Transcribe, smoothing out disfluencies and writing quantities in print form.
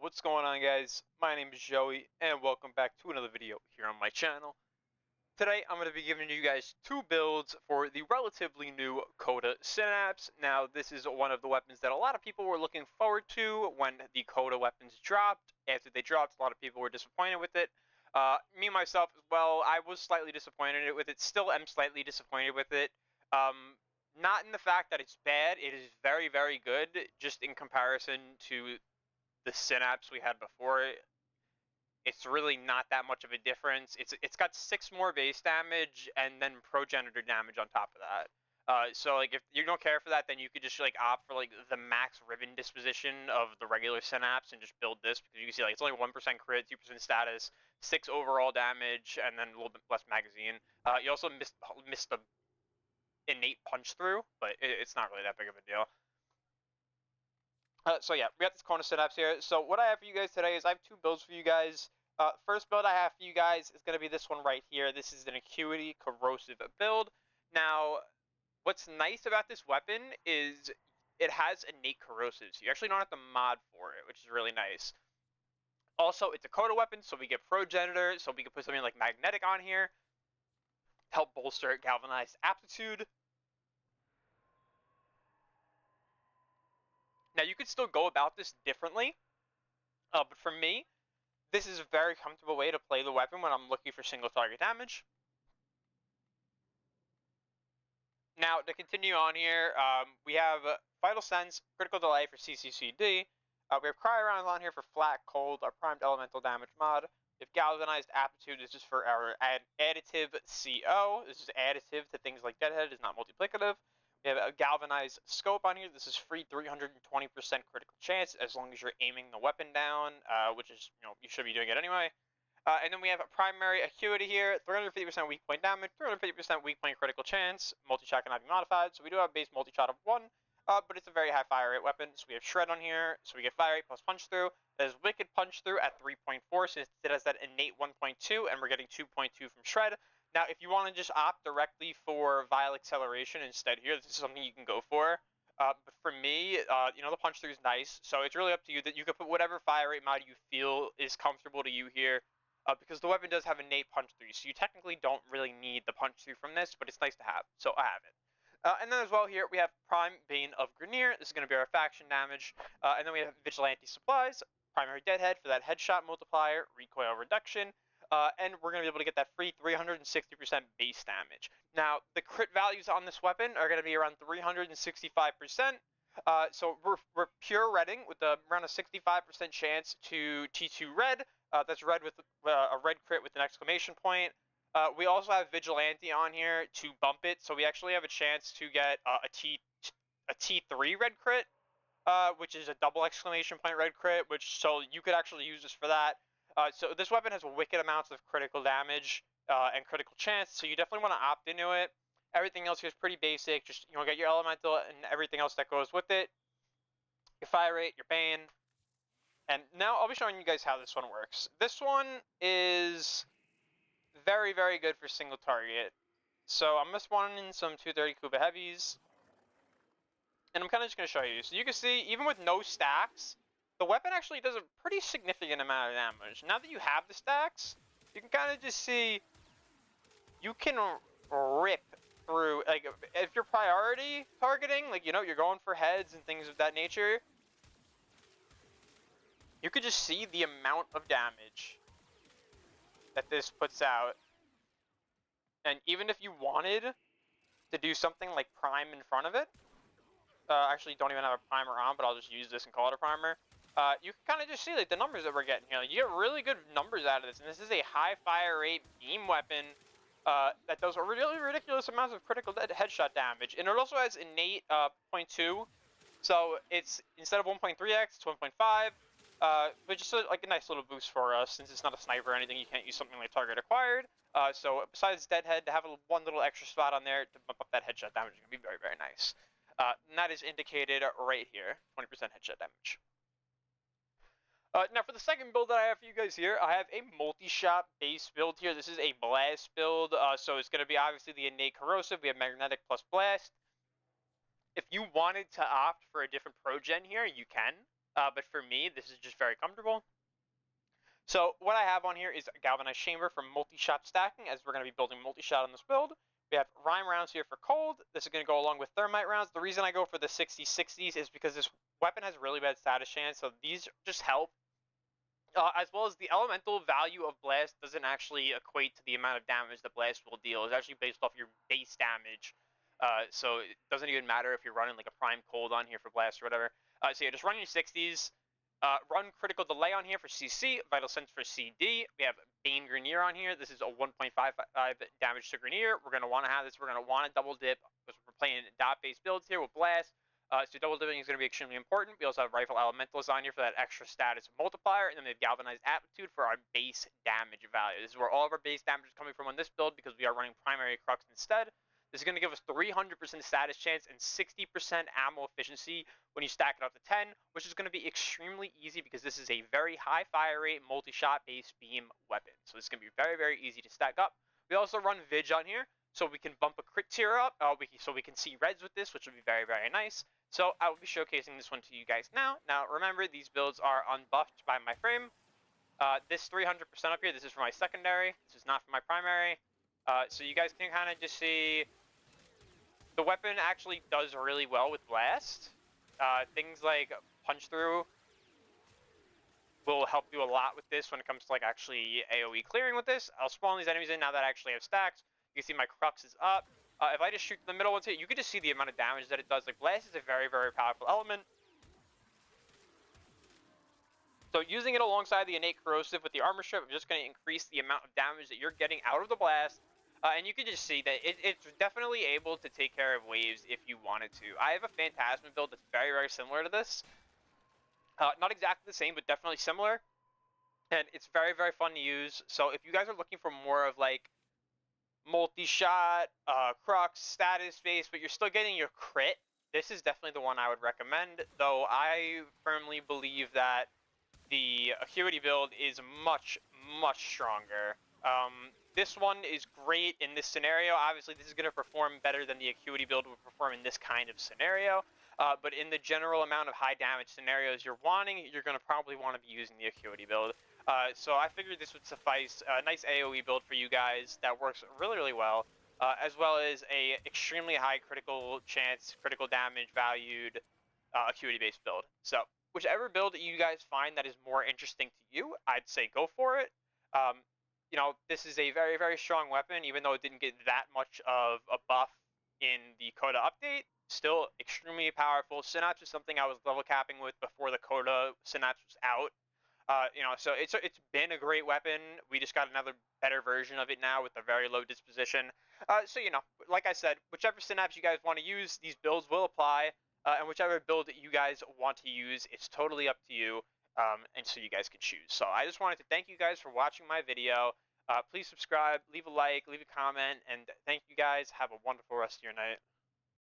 What's going on, guys? My name is Joey, and welcome back to another video here on my channel. Today, I'm going to be giving you guys two builds for the relatively new Coda Synapse. Now, this is one of the weapons that a lot of people were looking forward to when the Coda weapons dropped. After they dropped, a lot of people were disappointed with it. Me, myself, as well, I was slightly disappointed with it. Still am slightly disappointed with it. Not in the fact that it's bad. It is very, very good, just in comparison to the Synapse we had before. It's really not that much of a difference. It's got 6 more base damage and then progenitor damage on top of that. So like if you don't care for that, then you could just like opt for like the max ribbon disposition of the regular Synapse and just build this, because you can see like it's only 1% crit, 2% status, 6 overall damage, and then a little bit less magazine. You also missed the innate punch through, but it's not really that big of a deal. So yeah, we got this Coda Synapse here. So what I have for you guys today is I have two builds for you guys. First build I have for you guys is going to be this one right here. This is an Acuity Corrosive build. Now, what's nice about this weapon is it has innate corrosive, so you actually don't have to mod for it, which is really nice. Also, it's a Coda weapon, so we get progenitor, so we can put something like magnetic on here, help bolster galvanized aptitude. Now, you could still go about this differently, but for me, this is a very comfortable way to play the weapon when I'm looking for single target damage. Now, to continue on here, we have Vital Sense, Critical Delay for CCCD. We have Cryo-Rounds on here for Flat Cold, our Primed Elemental Damage mod. We have Galvanized Aptitude. This is for our additive CO. This is additive to things like Deadhead, it's not multiplicative. We have a Galvanized Scope on here. This is free 320% critical chance as long as you're aiming the weapon down, which is, you should be doing it anyway. And then we have a Primary Acuity here, 350% weak point damage, 350% weak point critical chance. Multishot cannot be modified, so we do have a base multishot of 1, but it's a very high fire rate weapon. So we have Shred on here, so we get fire rate plus punch through. There's Wicked Punch through at 3.4, since it has that innate 1.2, and we're getting 2.2 from Shred. Now, if you want to just opt directly for Vile Acceleration instead here, this is something you can go for. But for me, the punch through is nice, so it's really up to you. That you can put whatever fire rate mod you feel is comfortable to you here, because the weapon does have innate punch through, so you technically don't really need the punch through from this, but it's nice to have, so I have it. And then as well here, we have Prime Bane of Grenier. This is going to be our faction damage. And then we have Vigilante Supplies, Primary Deadhead for that headshot multiplier, recoil reduction. And we're going to be able to get that free 360% base damage. Now, the crit values on this weapon are going to be around 365%. So we're pure redding with around a 65% chance to T2 red. That's red with a red crit with an exclamation point. We also have Vigilante on here to bump it, so we actually have a chance to get a T3 red crit, which is a double exclamation point red crit, so you could actually use this for that. So this weapon has wicked amounts of critical damage and critical chance, so you definitely want to opt into it. Everything else here is pretty basic. Just get your elemental and everything else that goes with it. Your fire rate, your bane. And now I'll be showing you guys how this one works. This one is very, very good for single target. So I'm just spawning in some 230 Kuba heavies. And I'm kind of just going to show you. So you can see, even with no stacks, the weapon actually does a pretty significant amount of damage. Now that you have the stacks, you can kind of just see you can rip through, like, if you're priority targeting, like, you're going for heads and things of that nature, you could just see the amount of damage that this puts out. And even if you wanted to do something like prime in front of it, actually don't even have a primer on, but I'll just use this and call it a primer. You can kind of just see like the numbers that we're getting here. Like, you get really good numbers out of this, and this is a high fire rate beam weapon that does a really ridiculous amounts of critical headshot damage. And it also has innate 0.2, so it's instead of 1.3x, it's 1.5. But just like a nice little boost for us, since it's not a sniper or anything. You can't use something like target acquired. So besides Deadhead, to have one little extra spot on there to bump up that headshot damage is going to be very, very nice. And that is indicated right here, 20% headshot damage. Now for the second build that I have for you guys here, I have a Multishot base build here. This is a Blast build, so it's going to be obviously the innate corrosive. We have Magnetic plus Blast. If you wanted to opt for a different progen here, you can. but for me, this is just very comfortable. So what I have on here is a galvanized chamber for multi-shot stacking, as we're going to be building multi-shot on this build. We have rhyme rounds here for cold. This is going to go along with thermite rounds. The reason I go for the 60/60s is because this weapon has really bad status chance, so these just help. As well as the elemental value of blast doesn't actually equate to the amount of damage that blast will deal. It's actually based off your base damage. So it doesn't even matter if you're running like a prime cold on here for blast or whatever. So yeah, just run your 60s. Run critical delay on here for CC, vital sense for CD. We have Bane Grenier on here. This is a 1.55 damage to Grenier. We're going to want to have this. We're going to want to double dip because we're playing dot-based builds here with blast. So double dipping is going to be extremely important. We also have Rifle Elementals on here for that extra status multiplier, and then we have Galvanized Aptitude for our base damage value. This is where all of our base damage is coming from on this build because we are running Primary Crux instead. This is going to give us 300% status chance and 60% ammo efficiency when you stack it up to 10, which is going to be extremely easy because this is a very high fire rate multi-shot based beam weapon. So this is going to be very, very easy to stack up. We also run Vidge on here, so we can bump a crit tier up, so we can see reds with this, which would be very, very nice. So I will be showcasing this one to you guys now. Now remember, these builds are unbuffed by my frame. This 300% up here, this is for my secondary. This is not for my primary. So you guys can kind of just see the weapon actually does really well with blast. Things like punch through will help you a lot with this when it comes to like actually AoE clearing with this. I'll spawn these enemies in now that I actually have stacks. You can see my crux is up. If I just shoot to the middle with it, you can just see the amount of damage that it does. Like blast is a very, very powerful element. So using it alongside the innate corrosive with the armor strip, I'm just going to increase the amount of damage that you're getting out of the blast. And you can just see that it's definitely able to take care of waves if you wanted to. I have a Phantasma build that's very, very similar to this. Not exactly the same, but definitely similar. And it's very, very fun to use. So if you guys are looking for more of like multi-shot, crux, status base, but you're still getting your crit, this is definitely the one I would recommend. Though I firmly believe that the Acuity build is much, much stronger. This one is great in this scenario. Obviously, this is going to perform better than the Acuity build would perform in this kind of scenario. But in the general amount of high damage scenarios you're wanting, you're going to probably want to be using the Acuity build. So I figured this would suffice. A nice AoE build for you guys that works really, really well. As well as a extremely high critical chance, critical damage valued Acuity-based build. So whichever build that you guys find that is more interesting to you, I'd say go for it. You know, this is a very, very strong weapon, even though it didn't get that much of a buff in the Coda update. Still extremely powerful. Synapse is something I was level capping with before the Coda Synapse was out. You know, so it's been a great weapon. We just got another better version of it now with a very low disposition. So, you know, like I said, whichever Synapse you guys want to use, these builds will apply. And whichever build that you guys want to use, it's totally up to you. And so you guys can choose. So I just wanted to thank you guys for watching my video. Please subscribe, leave a like, leave a comment, and thank you guys. Have a wonderful rest of your night.